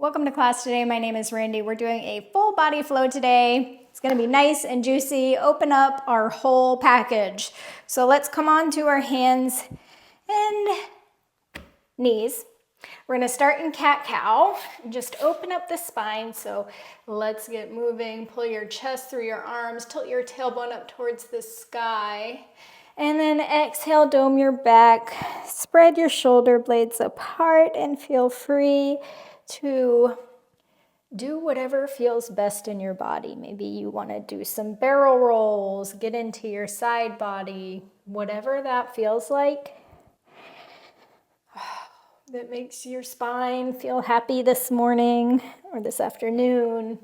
Welcome to class today. My name is Randy. We're doing a full body flow today. It's going to be nice and juicy. Open up our whole package. So let's come on to our hands and knees. We're going to start in cat-cow. Just open up the spine. So let's get moving. Pull your chest through your arms. Tilt your tailbone up towards the sky. And then exhale, dome your back. Spread your shoulder blades apart and feel free to do whatever feels best in your body. Maybe you want to do some barrel rolls, get into your side body, whatever that feels like. That makes your spine feel happy this morning or this afternoon.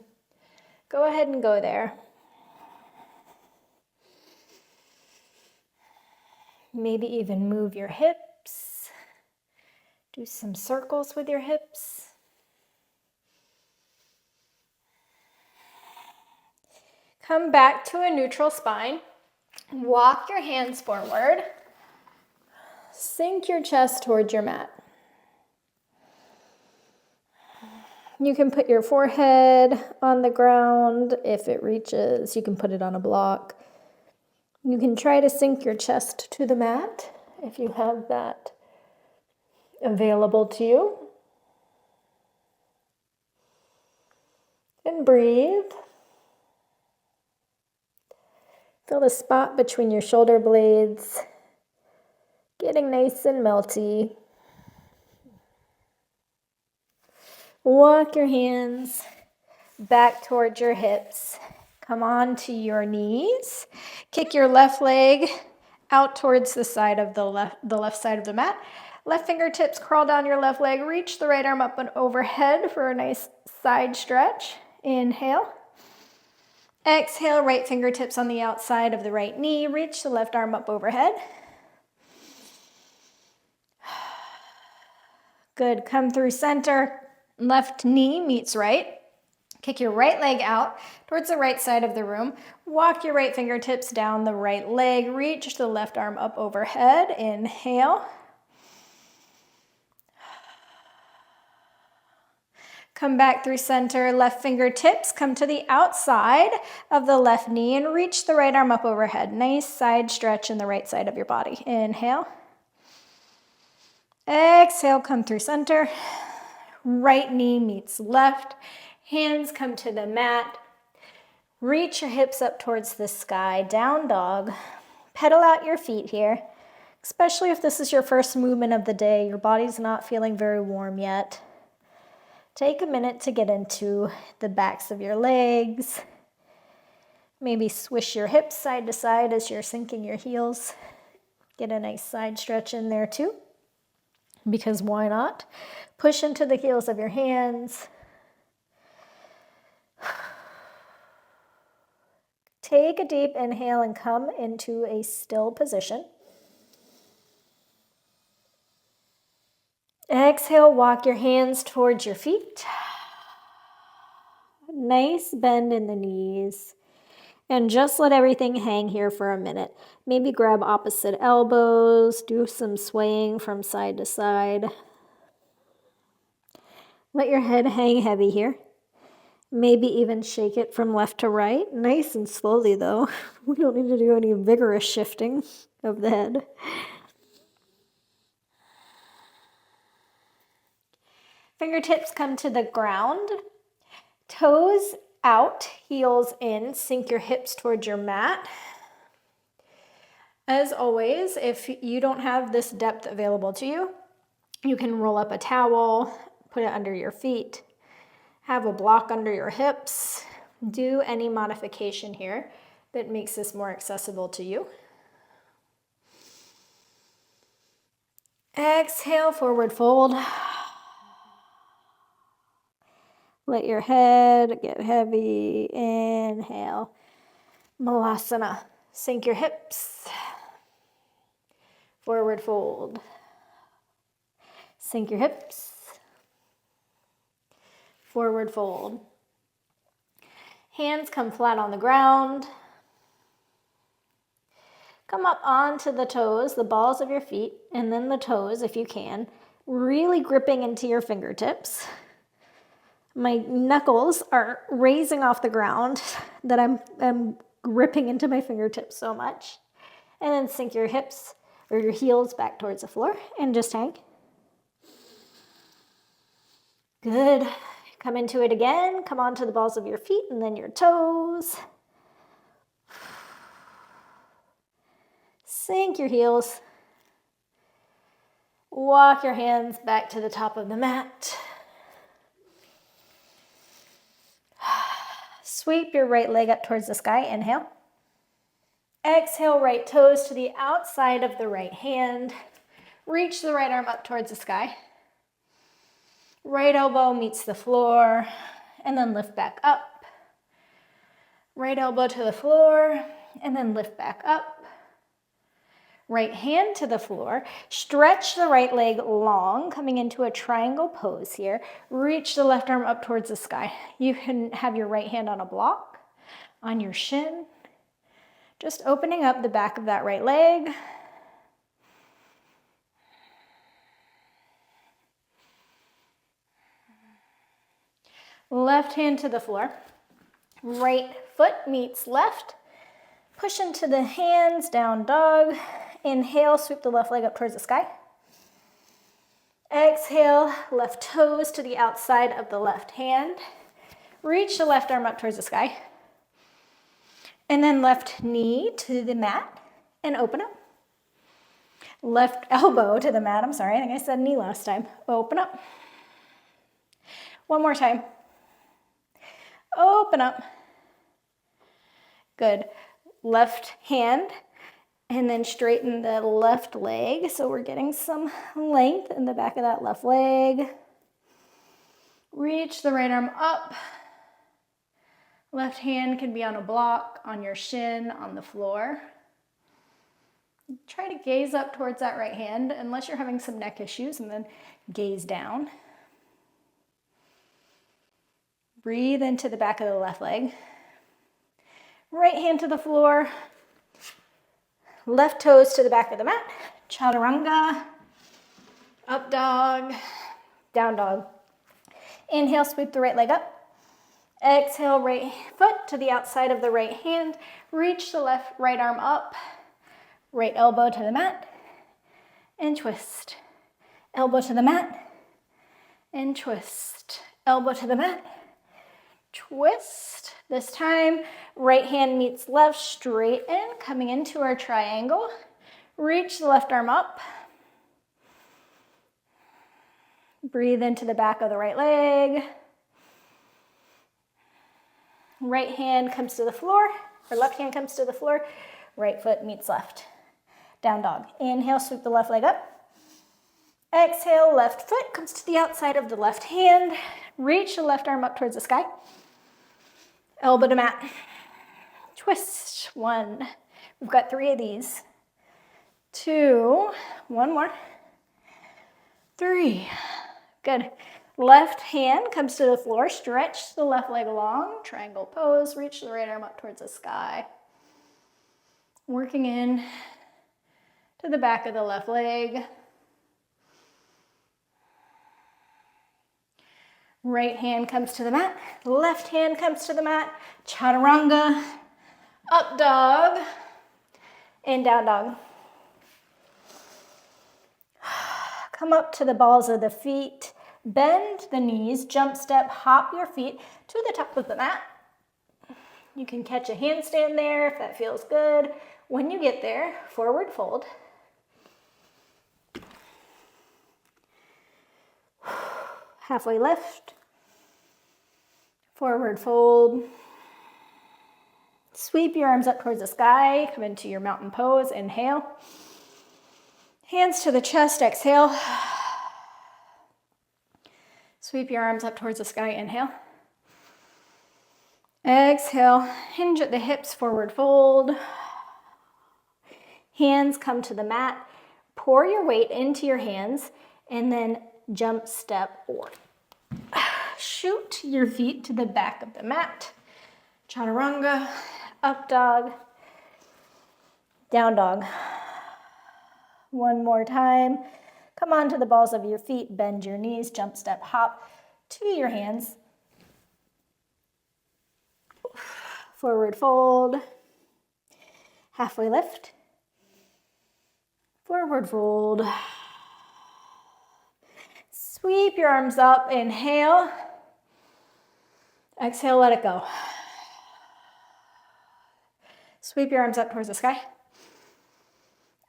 Go ahead and go there. Maybe even move your hips. Do some circles with your hips. Come back to a neutral spine. Walk your hands forward. Sink your chest towards your mat. You can put your forehead on the ground if it reaches. You can put it on a block. You can try to sink your chest to the mat if you have that available to you. And breathe. Feel the spot between your shoulder blades getting nice and melty. Walk your hands back towards your hips. Come on to your knees. Kick your left leg out towards the side of the left side of the mat. Left fingertips crawl down your left leg. Reach the right arm up and overhead for a nice side stretch. Inhale. Exhale, right fingertips on the outside of the right knee. Reach the left arm up overhead. Good. Come through center. Left knee meets right. Kick your right leg out towards the right side of the room. Walk your right fingertips down the right leg. Reach the left arm up overhead. Inhale. Come back through center. Left fingertips come to the outside of the left knee and reach the right arm up overhead. Nice side stretch in the right side of your body. Inhale. Exhale, come through center. Right knee meets left. Hands come to the mat. Reach your hips up towards the sky. Down dog. Pedal out your feet here, especially if this is your first movement of the day. Your body's not feeling very warm yet. Take a minute to get into the backs of your legs. Maybe swish your hips side to side as you're sinking your heels. Get a nice side stretch in there too, because why not? Push into the heels of your hands. Take a deep inhale and come into a still position. Exhale, walk your hands towards your feet. Nice bend in the knees. And just let everything hang here for a minute. Maybe grab opposite elbows, do some swaying from side to side. Let your head hang heavy here. Maybe even shake it from left to right. Nice and slowly though. We don't need to do any vigorous shifting of the head. Fingertips come to the ground. Toes out, heels in. Sink your hips towards your mat. As always, if you don't have this depth available to you, you can roll up a towel, put it under your feet, have a block under your hips. Do any modification here that makes this more accessible to you. Exhale, forward fold. Let your head get heavy. Inhale. Malasana. Sink your hips. Forward fold. Sink your hips. Forward fold. Hands come flat on the ground. Come up onto the toes, the balls of your feet, and then the toes if you can. Really gripping into your fingertips. My knuckles are raising off the ground that I'm gripping into my fingertips so much. And then sink your hips or your heels back towards the floor and just hang. Good. Come into it again. Come onto the balls of your feet and then your toes. Sink your heels. Walk your hands back to the top of the mat. Sweep your right leg up towards the sky. Inhale. Exhale, right toes to the outside of the right hand. Reach the right arm up towards the sky. Right elbow meets the floor, and then lift back up. Right elbow to the floor, and then lift back up. Right hand to the floor. Stretch the right leg long, coming into a triangle pose here. Reach the left arm up towards the sky. You can have your right hand on a block, on your shin. Just opening up the back of that right leg. Left hand to the floor. Right foot meets left. Push into the hands, down dog. Inhale, sweep the left leg up towards the sky. Exhale, left toes to the outside of the left hand. Reach the left arm up towards the sky. And then left knee to the mat and open up. Left elbow to the mat. I'm sorry, I think I said knee last time. Open up. One more time. Open up. Good. Left hand, and then straighten the left leg. So we're getting some length in the back of that left leg. Reach the right arm up. Left hand can be on a block, on your shin, on the floor. Try to gaze up towards that right hand, unless you're having some neck issues, and then gaze down. Breathe into the back of the left leg. Right hand to the floor. Left toes to the back of the mat. Chaturanga. Up dog. Down dog. Inhale, sweep the right leg up. Exhale, right foot to the outside of the right hand. Reach the right arm up. Right elbow to the mat. And twist. Elbow to the mat. And twist. Elbow to the mat. Twist. This time, right hand meets left, straighten, coming into our triangle. Reach the left arm up. Breathe into the back of the right leg. Right hand comes to the floor, or left hand comes to the floor. Right foot meets left. Down dog. Inhale, sweep the left leg up. Exhale, left foot comes to the outside of the left hand. Reach the left arm up towards the sky. Elbow to mat. Twist. 1. We've got 3 of these. 2. 1 more. 3. Good. Left hand comes to the floor. Stretch the left leg long. Triangle pose. Reach the right arm up towards the sky. Working in to the back of the left leg. Right hand comes to the mat, left hand comes to the mat, chaturanga, up dog, and down dog. Come up to the balls of the feet, bend the knees, jump step, hop your feet to the top of the mat. You can catch a handstand there if that feels good. When you get there, forward fold. Halfway lift, forward fold. Sweep your arms up towards the sky, come into your mountain pose, inhale. Hands to the chest, exhale. Sweep your arms up towards the sky, inhale. Exhale, hinge at the hips, forward fold. Hands come to the mat, pour your weight into your hands, and then jump, step, or shoot your feet to the back of the mat. Chaturanga, up dog, down dog. One more time. Come onto the balls of your feet, bend your knees, jump, step, hop to your hands. Forward fold. Halfway lift. Forward fold. Sweep your arms up, inhale. Exhale, let it go. Sweep your arms up towards the sky.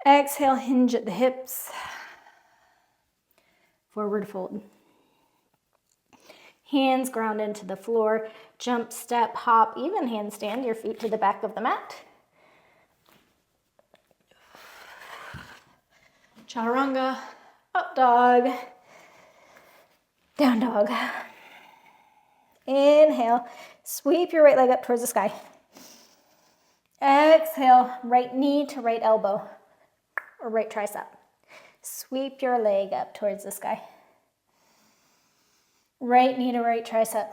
Exhale, hinge at the hips. Forward fold. Hands ground into the floor. Jump, step, hop, even handstand your feet to the back of the mat. Chaturanga, up dog, down dog. Inhale, sweep your right leg up towards the sky. Exhale, right knee to right elbow or right tricep. Sweep your leg up towards the sky. Right knee to right tricep.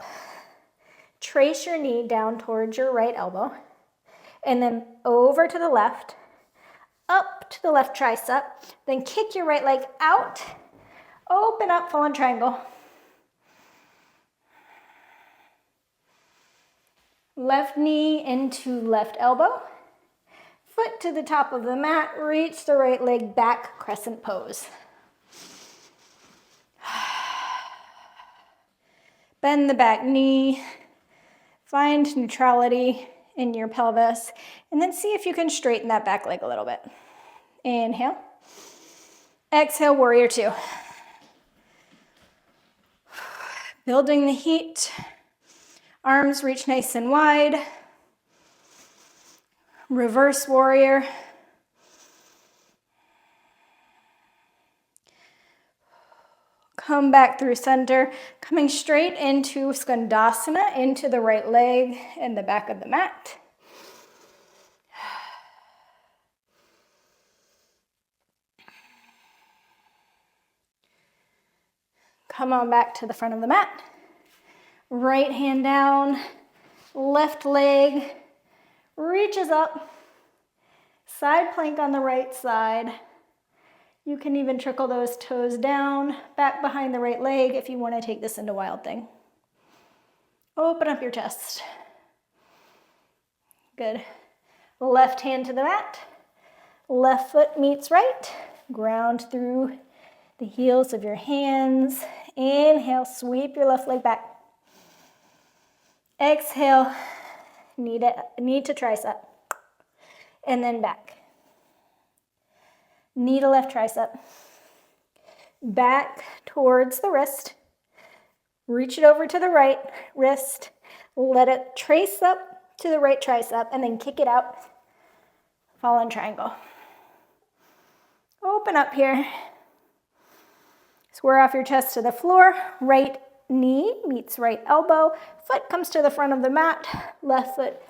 Trace your knee down towards your right elbow and then over to the left, up to the left tricep, then kick your right leg out, open up, fallen triangle. Left knee into left elbow. Foot to the top of the mat, reach the right leg back, crescent pose. Bend the back knee, find neutrality in your pelvis, and then see if you can straighten that back leg a little bit. Inhale. Exhale, warrior two. Building the heat. Arms reach nice and wide. Reverse warrior. Come back through center, coming straight into Skandasana, into the right leg and the back of the mat. Come on back to the front of the mat. Right hand down, left leg reaches up, side plank on the right side. You can even trickle those toes down, back behind the right leg if you want to take this into wild thing. Open up your chest. Good. Left hand to the mat. Left foot meets right. Ground through the heels of your hands. Inhale, sweep your left leg back. Exhale, knee to tricep. And then back. Knee to left tricep. Back towards the wrist. Reach it over to the right wrist. Let it trace up to the right tricep and then kick it out. Fallen triangle. Open up here. Square off your chest to the floor. Right knee meets right elbow. Foot comes to the front of the mat. Left foot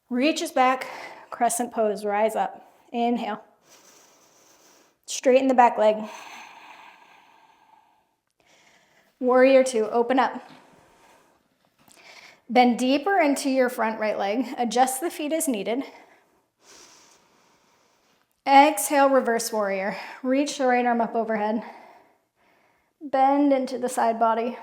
reaches back. Crescent pose, rise up. Inhale. Straighten the back leg. Warrior two, open up. Bend deeper into your front right leg. Adjust the feet as needed. Exhale, reverse warrior. Reach the right arm up overhead. Bend into the side body.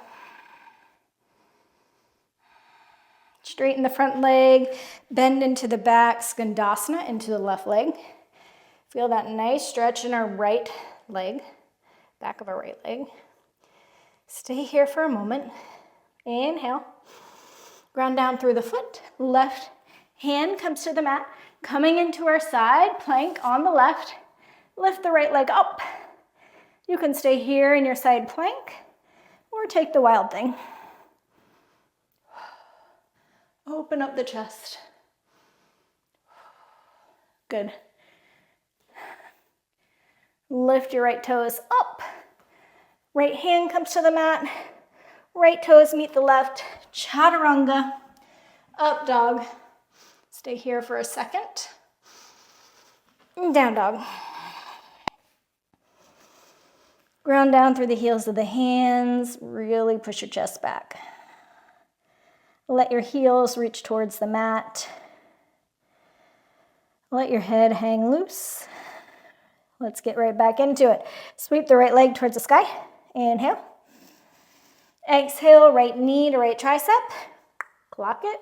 Straighten the front leg. Bend into the back. Skandasana into the left leg. Feel that nice stretch in our right leg, back of our right leg. Stay here for a moment. Inhale. Ground down through the foot. Left hand comes to the mat. Coming into our side plank on the left. Lift the right leg up. You can stay here in your side plank or take the wild thing. Open up the chest. Good. Lift your right toes up. Right hand comes to the mat. Right toes meet the left. Chaturanga. Up dog. Stay here for a second. Down dog. Ground down through the heels of the hands. Really push your chest back. Let your heels reach towards the mat. Let your head hang loose. Let's get right back into it. Sweep the right leg towards the sky. Inhale. Exhale, right knee to right tricep. Clock it.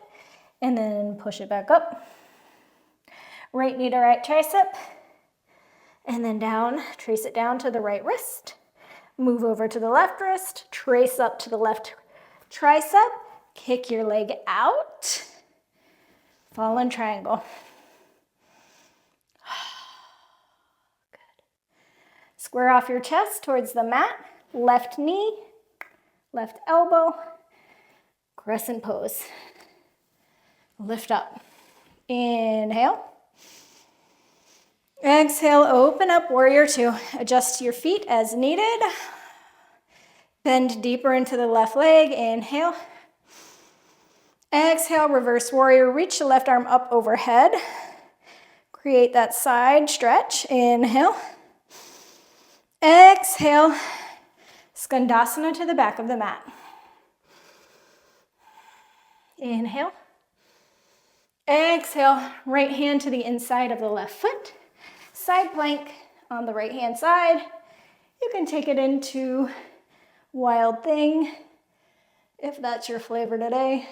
And then push it back up. Right knee to right tricep. And then down, trace it down to the right wrist. Move over to the left wrist, trace up to the left tricep. Kick your leg out. Fallen triangle. Good. Square off your chest towards the mat. Left knee, left elbow, crescent pose. Lift up. Inhale. Exhale, open up, warrior two. Adjust your feet as needed. Bend deeper into the left leg. Inhale. Exhale, reverse warrior. Reach the left arm up overhead. Create that side stretch. Inhale. Exhale. Skandasana to the back of the mat. Inhale. Exhale, right hand to the inside of the left foot. Side plank on the right hand side. You can take it into wild thing if that's your flavor today.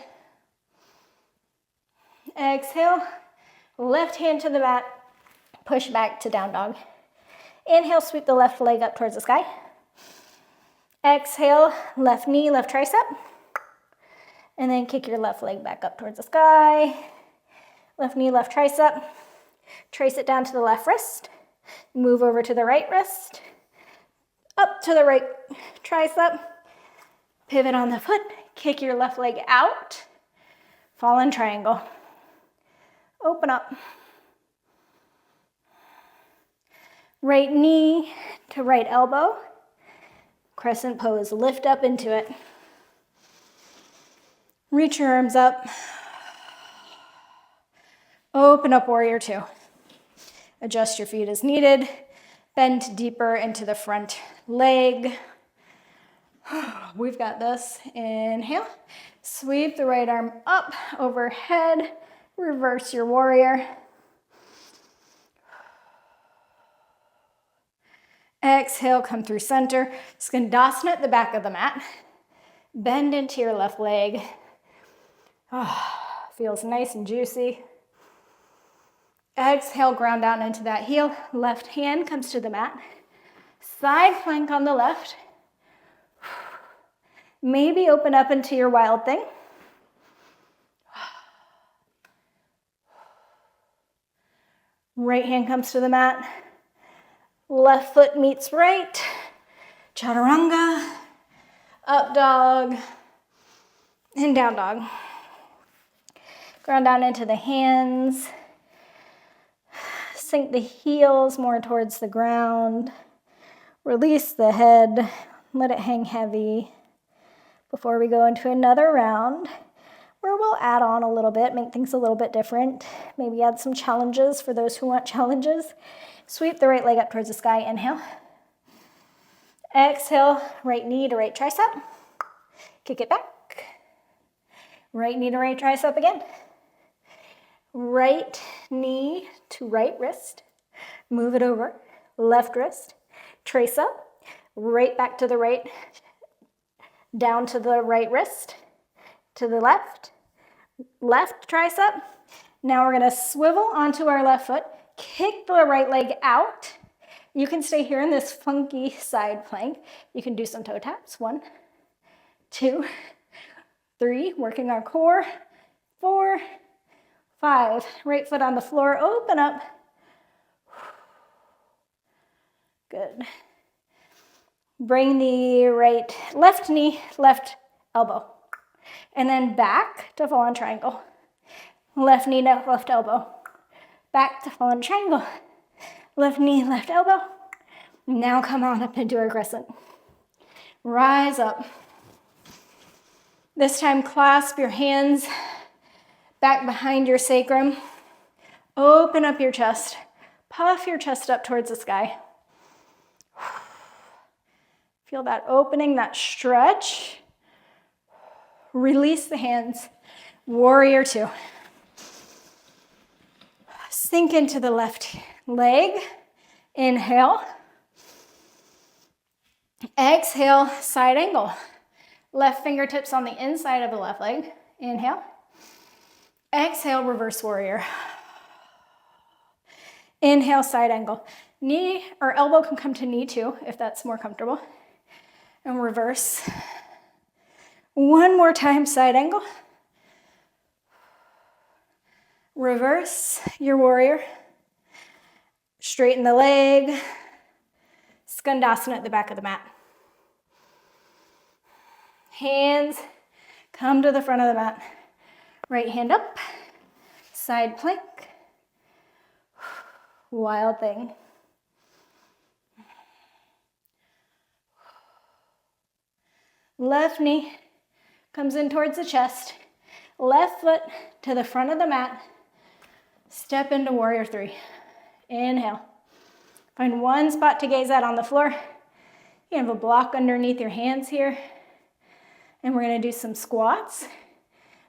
Exhale, left hand to the mat, push back to down dog. Inhale, sweep the left leg up towards the sky. Exhale, left knee, left tricep. And then kick your left leg back up towards the sky. Left knee, left tricep. Trace it down to the left wrist. Move over to the right wrist. Up to the right tricep. Pivot on the foot. Kick your left leg out. Fallen triangle. Open up. Right knee to right elbow. Crescent pose. Lift up into it. Reach your arms up. Open up, warrior two. Adjust your feet as needed. Bend deeper into the front leg. We've got this. Inhale. Sweep the right arm up overhead. Reverse your warrior. Exhale, come through center. Skandasana at the back of the mat. Bend into your left leg. Feels nice and juicy. Exhale, ground down into that heel. Left hand comes to the mat. Side plank on the left. Maybe open up into your wild thing. Right hand comes to the mat. Left foot meets right. Chaturanga. Up dog. And down dog. Ground down into the hands. Sink the heels more towards the ground. Release the head. Let it hang heavy before we go into another round where we'll add on a little bit, make things a little bit different. Maybe add some challenges for those who want challenges. Sweep the right leg up towards the sky. Inhale. Exhale, right knee to right tricep. Kick it back. Right knee to right tricep again. Right knee to right wrist. Move it over. Left wrist. Trace up. Right back to the right. Down to the right wrist. To the left. Left tricep. Now we're going to swivel onto our left foot. Kick the right leg out. You can stay here in this funky side plank. You can do some toe taps. 1, 2, 3. Working our core. 4, 5. Right foot on the floor. Open up. Good. Bring the left knee, left elbow. And then back to fallen triangle. Left knee, left elbow. Back to fallen triangle. Left knee, left elbow. Now come on up into our crescent. Rise up. This time clasp your hands back behind your sacrum. Open up your chest. Puff your chest up towards the sky. Feel that opening, that stretch. Release the hands. Warrior two. Sink into the left leg. Inhale. Exhale, side angle. Left fingertips on the inside of the left leg. Inhale. Exhale, reverse warrior. Inhale, side angle. Knee or elbow can come to knee too, if that's more comfortable. And reverse. One more time, side angle. Reverse your warrior. Straighten the leg. Skandasana at the back of the mat. Hands come to the front of the mat. Right hand up. Side plank. Wild thing. Left knee comes in towards the chest. Left foot to the front of the mat. Step into warrior three. Inhale. Find one spot to gaze at on the floor. You have a block underneath your hands here. And we're going to do some squats.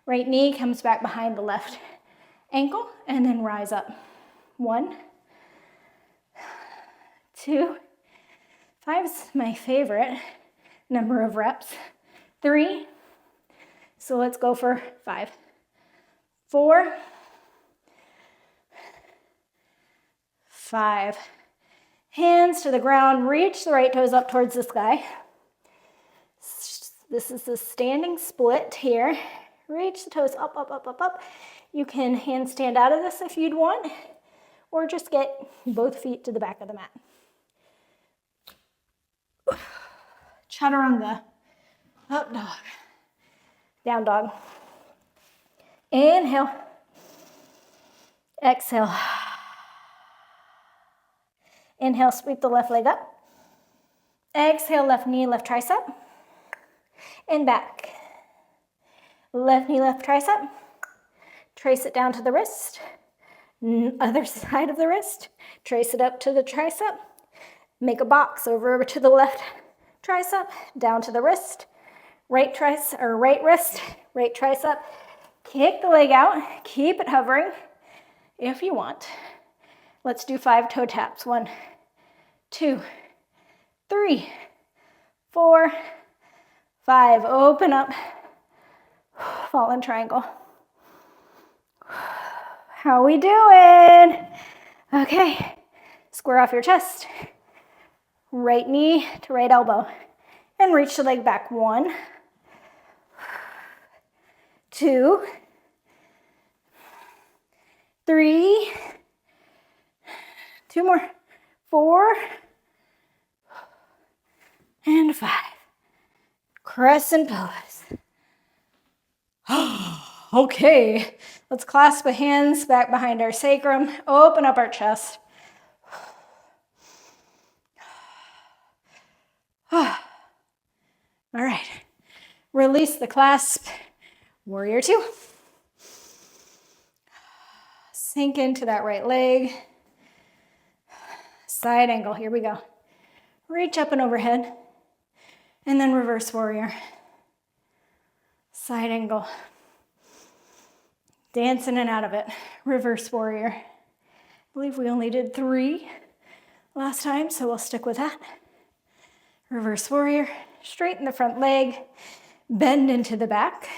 Right knee comes back behind the left ankle and then rise up. 1, 2, 5 is my favorite number of reps. 3, so let's go for 5. 4, 5. Hands to the ground, reach the right toes up towards the sky. This is the standing split here. Reach the toes up, up, up, up, up. You can handstand out of this if you'd want, or just get both feet to the back of the mat. Chaturanga, up dog, down dog. Inhale, exhale. Inhale, sweep the left leg up. Exhale, left knee, left tricep. And back. Left knee, left tricep. Trace it down to the wrist. Other side of the wrist. Trace it up to the tricep. Make a box over to the left tricep, down to the wrist. Right tricep or right wrist, right tricep. Kick the leg out. Keep it hovering if you want. Let's do 5 toe taps. 1, 2, 3, 4, 5. Open up. Fallen triangle. How we doing? Okay. Square off your chest. Right knee to right elbow. And reach the leg back. 1, 2, 3, 2 more, 4, and 5. Crescent pose. Okay, let's clasp the hands back behind our sacrum, open up our chest. All right, release the clasp, warrior 2. Sink into that right leg. Side angle, here we go. Reach up and overhead, and then reverse warrior. Side angle. Dance in and out of it. Reverse warrior. I believe we only did 3 last time, so we'll stick with that. Reverse warrior. Straighten the front leg. Bend into the back.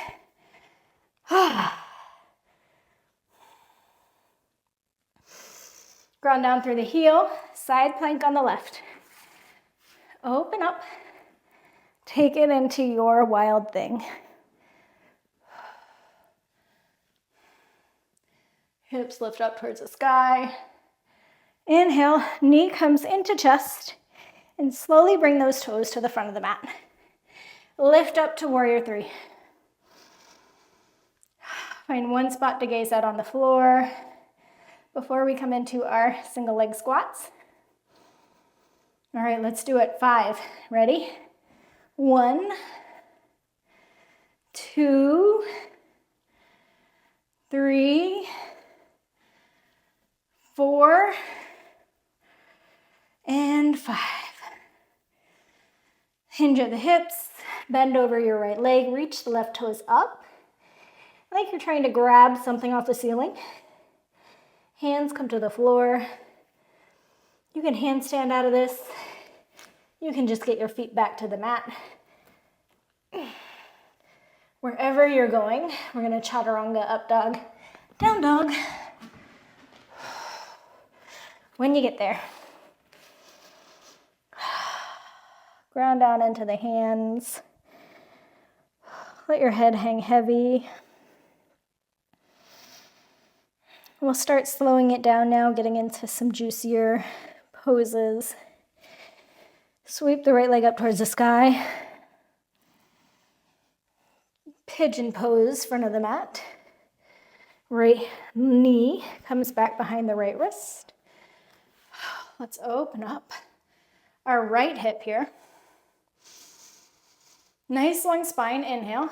Ground down through the heel. Side plank on the left. Open up. Take it into your wild thing. Hips lift up towards the sky. Inhale, knee comes into chest, and slowly bring those toes to the front of the mat. Lift up to warrior 3. Find one spot to gaze at on the floor before we come into our single leg squats. All right, let's do it. 5. Ready? 1, 2, 3, 4, and 5. Hinge at the hips, bend over your right leg, reach the left toes up, like you're trying to grab something off the ceiling. Hands come to the floor. You can handstand out of this. You can just get your feet back to the mat. Wherever you're going, we're gonna chaturanga up dog Down dog. When you get there, ground down into the hands. Let your head hang heavy. We'll start slowing it down now, getting into some juicier poses. Sweep the right leg up towards the sky. Pigeon pose, front of the mat. Right knee comes back behind the right wrist. Let's open up our right hip here. Nice long spine, inhale.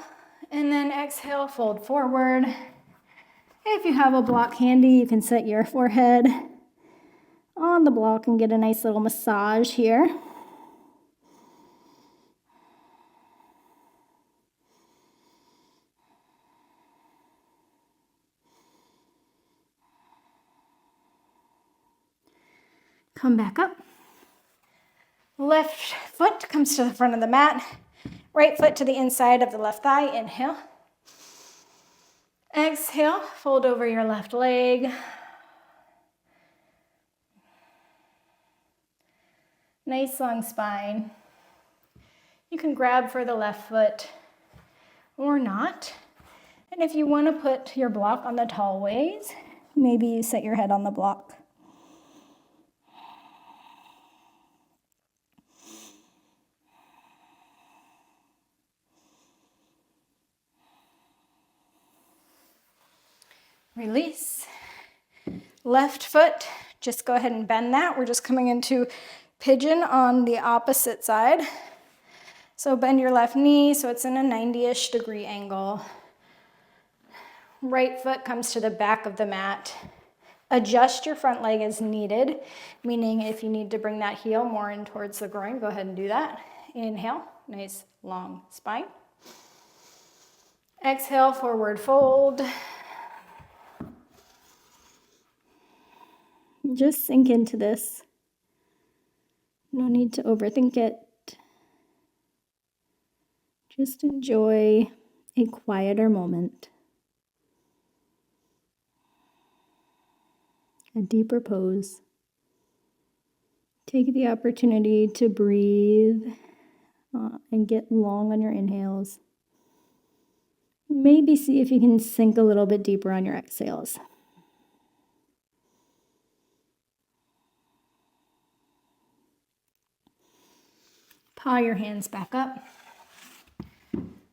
And then exhale, fold forward. If you have a block handy, you can set your forehead on the block and get a nice little massage here. Come back up. Left foot comes to the front of the mat. Right foot to the inside of the left thigh. Inhale. Exhale, fold over your left leg. Nice long spine. You can grab for the left foot or not. And if you want to put your block on the tall ways, maybe you set your head on the block. Release. Left foot, just go ahead and bend that. We're just coming into pigeon on the opposite side. So bend your left knee so it's in a 90-ish degree angle. Right foot comes to the back of the mat. Adjust your front leg as needed, meaning if you need to bring that heel more in towards the groin, go ahead and do that. Inhale, nice long spine. Exhale, forward fold. Just sink into this. No need to overthink it. Just enjoy a quieter moment. A deeper pose. Take the opportunity to breathe and get long on your inhales. Maybe see if you can sink a little bit deeper on your exhales. Paw your hands back up.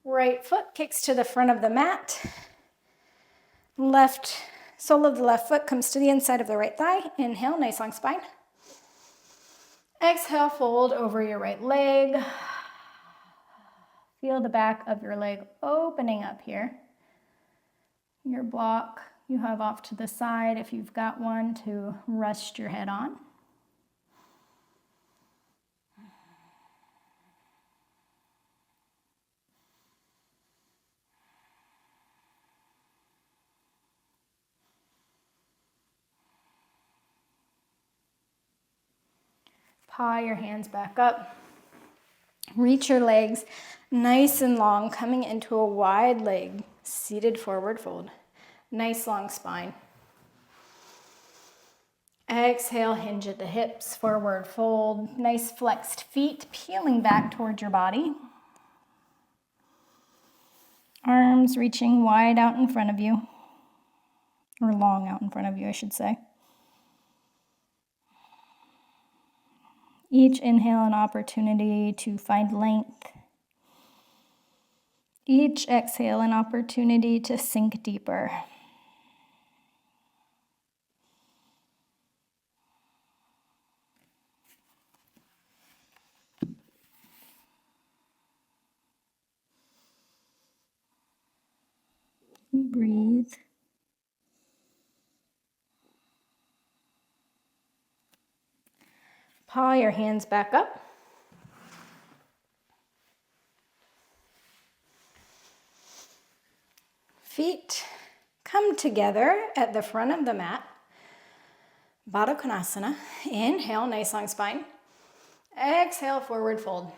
Right foot kicks to the front of the mat. Left sole of the left foot comes to the inside of the right thigh. Inhale, nice long spine. Exhale, fold over your right leg. Feel the back of your leg opening up here. Your block you have off to the side if you've got one to rest your head on. Paw your hands back up. Reach your legs nice and long, coming into a wide leg, seated forward fold. Nice long spine. Exhale, hinge at the hips, forward fold. Nice flexed feet, peeling back towards your body. Arms reaching wide out in front of you, or long out in front of you, I should say. Each inhale an opportunity to find length. Each exhale an opportunity to sink deeper. Breathe. Paw your hands back up. Feet come together at the front of the mat. Baddha Konasana. Inhale, nice long spine. Exhale, forward fold.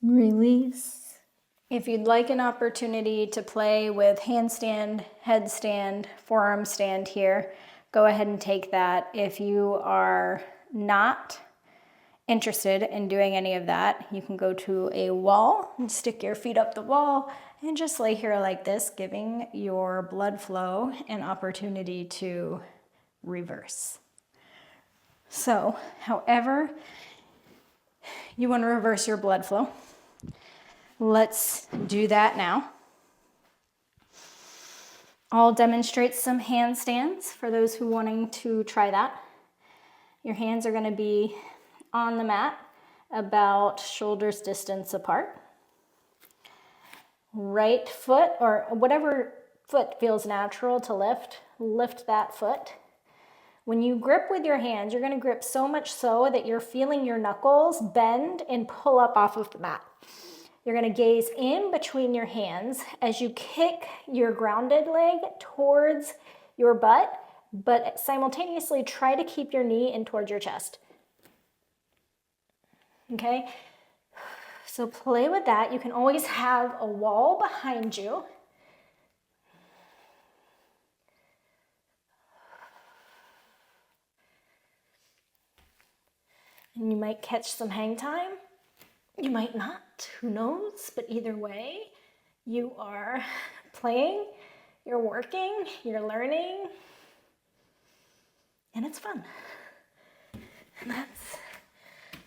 Release. If you'd like an opportunity to play with handstand, headstand, forearm stand here, go ahead and take that. If you are not interested in doing any of that, you can go to a wall and stick your feet up the wall and just lay here like this, giving your blood flow an opportunity to reverse. So, however you want to reverse your blood flow, let's do that now. I'll demonstrate some handstands for those who are wanting to try that. Your hands are going to be on the mat about shoulders distance apart. Right foot, or whatever foot feels natural to lift, lift that foot. When you grip with your hands, you're going to grip so much so that you're feeling your knuckles bend and pull up off of the mat. You're going to gaze in between your hands as you kick your grounded leg towards your butt, but simultaneously try to keep your knee in towards your chest. Okay? So play with that. You can always have a wall behind you. And you might catch some hang time. You might not, who knows? But either way, you are playing, you're working, you're learning, and it's fun. And that's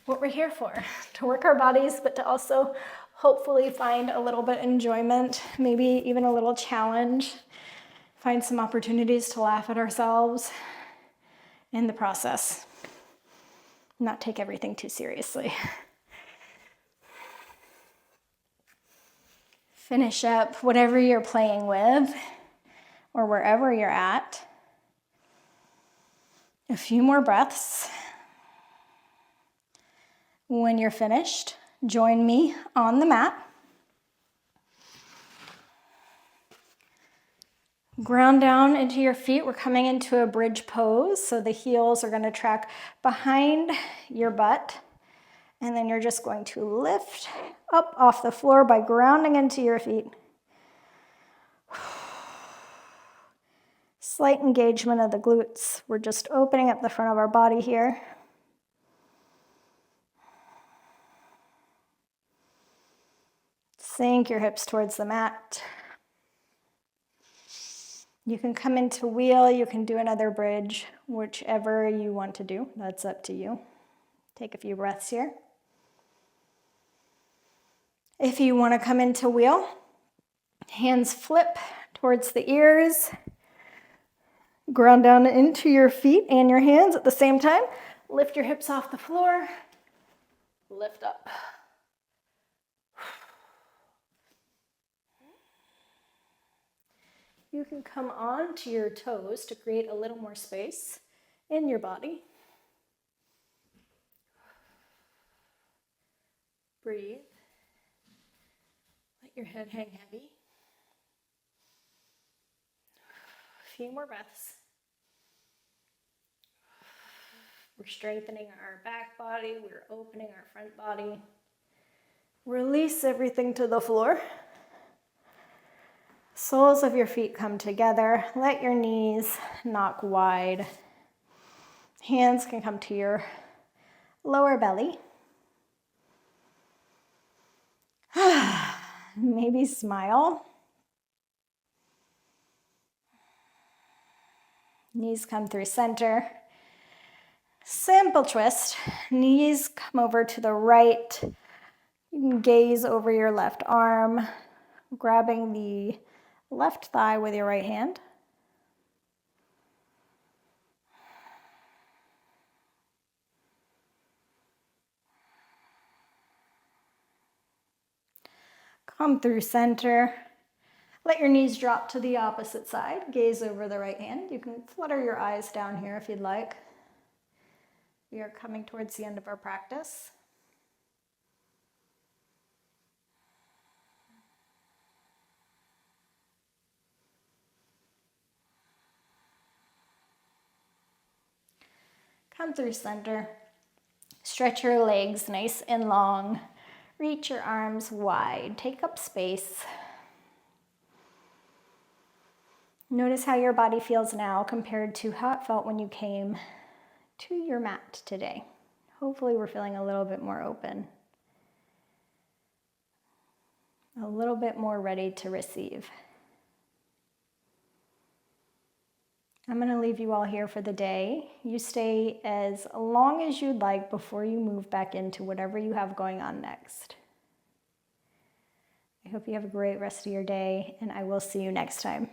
what we're here for, to work our bodies, but to also hopefully find a little bit of enjoyment, maybe even a little challenge, find some opportunities to laugh at ourselves in the process, not take everything too seriously. Finish up whatever you're playing with or wherever you're at. A few more breaths. When you're finished, join me on the mat. Ground down into your feet. We're coming into a bridge pose, so the heels are going to track behind your butt. And then you're just going to lift up off the floor by grounding into your feet. Slight engagement of the glutes. We're just opening up the front of our body here. Sink your hips towards the mat. You can come into wheel, you can do another bridge, whichever you want to do. That's up to you. Take a few breaths here. If you want to come into wheel, hands flip towards the ears. Ground down into your feet and your hands at the same time. Lift your hips off the floor. Lift up. You can come onto your toes to create a little more space in your body. Breathe. Let your head hang heavy. A few more breaths. We're strengthening our back body. We're opening our front body. Release everything to the floor. Soles of your feet come together. Let your knees knock wide. Hands can come to your lower belly. Maybe smile. Knees come through center. Simple twist. Knees come over to the right. You can gaze over your left arm, grabbing the left thigh with your right hand. Come through center. Let your knees drop to the opposite side. Gaze over the right hand. You can flutter your eyes down here if you'd like. We are coming towards the end of our practice. Come through center. Stretch your legs nice and long. Reach your arms wide, take up space. Notice how your body feels now compared to how it felt when you came to your mat today. Hopefully we're feeling a little bit more open, a little bit more ready to receive. I'm going to leave you all here for the day. You stay as long as you'd like before you move back into whatever you have going on next. I hope you have a great rest of your day, and I will see you next time.